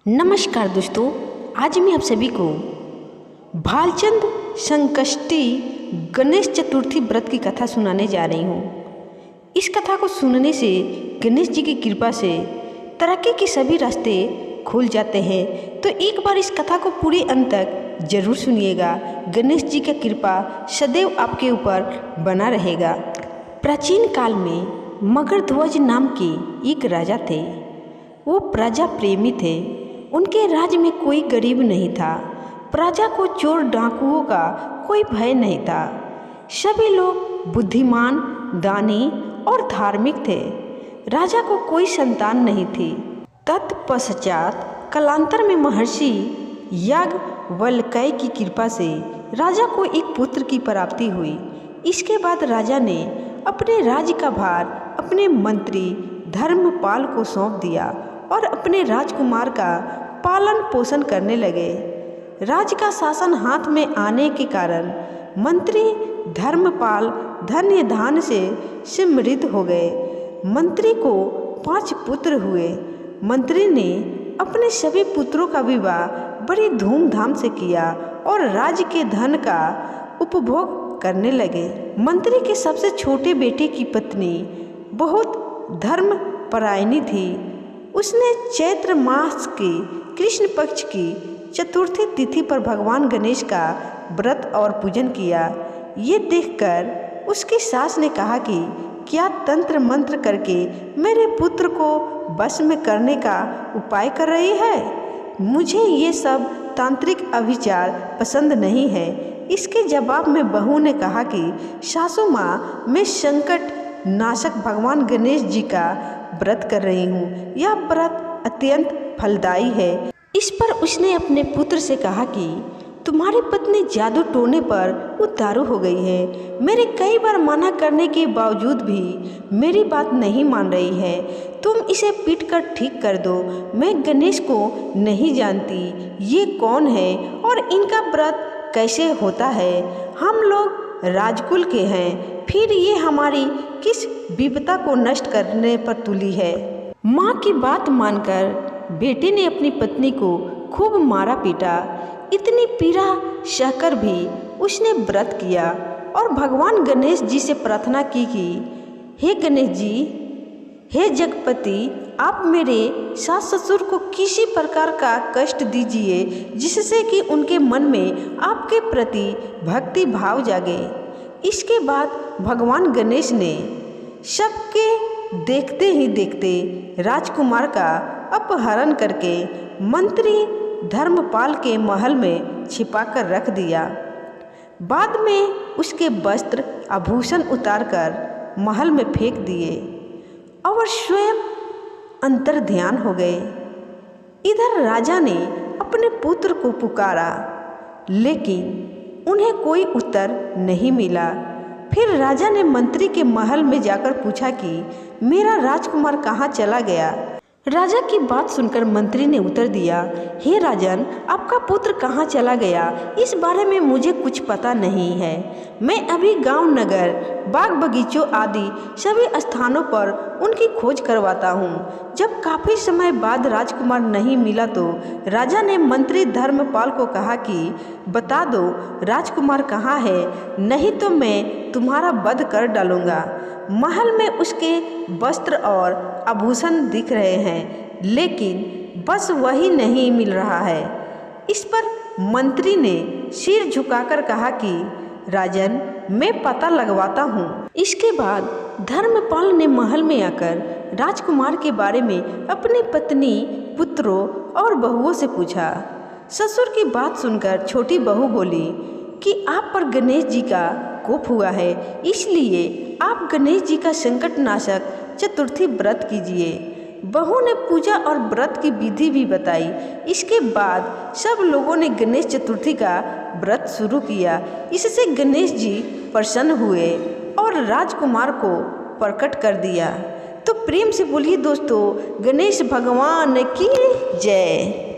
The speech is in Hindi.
नमस्कार दोस्तों, आज मैं आप सभी को भालचंद संकष्टी गणेश चतुर्थी व्रत की कथा सुनाने जा रही हूँ। इस कथा को सुनने से गणेश जी की कृपा से तरक्की के सभी रास्ते खुल जाते हैं। तो एक बार इस कथा को पूरे अंत तक जरूर सुनिएगा। गणेश जी का कृपा सदैव आपके ऊपर बना रहेगा। प्राचीन काल में मगरध्वज नाम के एक राजा थे। वो प्रजा प्रेमी थे। उनके राज्य में कोई गरीब नहीं था। प्रजा को चोर डाकुओं का कोई भय नहीं था। सभी लोग बुद्धिमान, दानी और धार्मिक थे। राजा को कोई संतान नहीं थी। तत्पश्चात कालांतर में महर्षि याज्ञवल्क्य की कृपा से राजा को एक पुत्र की प्राप्ति हुई। इसके बाद राजा ने अपने राज्य का भार अपने मंत्री धर्मपाल को सौंप दिया और अपने राजकुमार का पालन पोषण करने लगे। राज्य का शासन हाथ में आने के कारण मंत्री धर्मपाल धन्य धान्य से समृद्ध हो गए। मंत्री को 5 पुत्र हुए। मंत्री ने अपने सभी पुत्रों का विवाह बड़ी धूमधाम से किया और राज्य के धन का उपभोग करने लगे। मंत्री के सबसे छोटे बेटे की पत्नी बहुत धर्मपरायणी थी। उसने चैत्र मास के कृष्ण पक्ष की चतुर्थी तिथि पर भगवान गणेश का व्रत और पूजन किया। ये देखकर उसकी सास ने कहा कि क्या तंत्र मंत्र करके मेरे पुत्र को वश में करने का उपाय कर रही है? मुझे ये सब तांत्रिक अविचार पसंद नहीं है। इसके जवाब में बहू ने कहा कि सासू माँ, मैं संकट नाशक भगवान गणेश जी का व्रत कर रही हूँ। यह व्रत अत्यंत फलदायी है। इस पर उसने अपने पुत्र से कहा कि तुम्हारी पत्नी जादू टोने पर उतारू हो गई है। मेरे कई बार मना करने के बावजूद भी मेरी बात नहीं मान रही है। तुम इसे पीट कर ठीक कर दो। मैं गणेश को नहीं जानती, ये कौन है और इनका व्रत कैसे होता है। हम लोग राजकुल के हैं, फिर ये हमारी किस विपदा को नष्ट करने पर तुली है। माँ की बात मानकर बेटे ने अपनी पत्नी को खूब मारा पीटा। इतनी पीड़ा सहकर भी उसने व्रत किया और भगवान गणेश जी से प्रार्थना की कि हे गणेश जी, हे जगपति, आप मेरे सास ससुर को किसी प्रकार का कष्ट दीजिए जिससे कि उनके मन में आपके प्रति भक्ति भाव जागे। इसके बाद भगवान गणेश ने सबके देखते ही देखते राजकुमार का अपहरण करके मंत्री धर्मपाल के महल में छिपाकर रख दिया। बाद में उसके वस्त्र आभूषण उतारकर महल में फेंक दिए और स्वयं अंतर ध्यान हो गए। इधर राजा ने अपने पुत्र को पुकारा, लेकिन उन्हें कोई उत्तर नहीं मिला। फिर राजा ने मंत्री के महल में जाकर पूछा कि मेरा राजकुमार कहाँ चला गया। राजा की बात सुनकर मंत्री ने उत्तर दिया, हे राजन, आपका पुत्र कहाँ चला गया, इस बारे में मुझे कुछ पता नहीं है। मैं अभी गांव, नगर, बाग बगीचों आदि सभी स्थानों पर उनकी खोज करवाता हूँ। जब काफ़ी समय बाद राजकुमार नहीं मिला तो राजा ने मंत्री धर्मपाल को कहा कि बता दो राजकुमार कहाँ है, नहीं तो मैं तुम्हारा वध कर डालूंगा। महल में उसके वस्त्र और आभूषण दिख रहे हैं, लेकिन बस वही नहीं मिल रहा है। इस पर मंत्री ने सिर झुकाकर कहा कि राजन, मैं पता लगवाता हूँ। इसके बाद धर्मपाल ने महल में आकर राजकुमार के बारे में अपनी पत्नी, पुत्रों और बहुओं से पूछा। ससुर की बात सुनकर छोटी बहू बोली कि आप पर गणेश जी का कोप हुआ है, इसलिए आप गणेश जी का संकट नाशक चतुर्थी व्रत कीजिए। बहू ने पूजा और व्रत की विधि भी बताई। इसके बाद सब लोगों ने गणेश चतुर्थी का व्रत शुरू किया। इससे गणेश जी प्रसन्न हुए और राजकुमार को प्रकट कर दिया। तो प्रेम से बोलिए दोस्तों, गणेश भगवान की जय।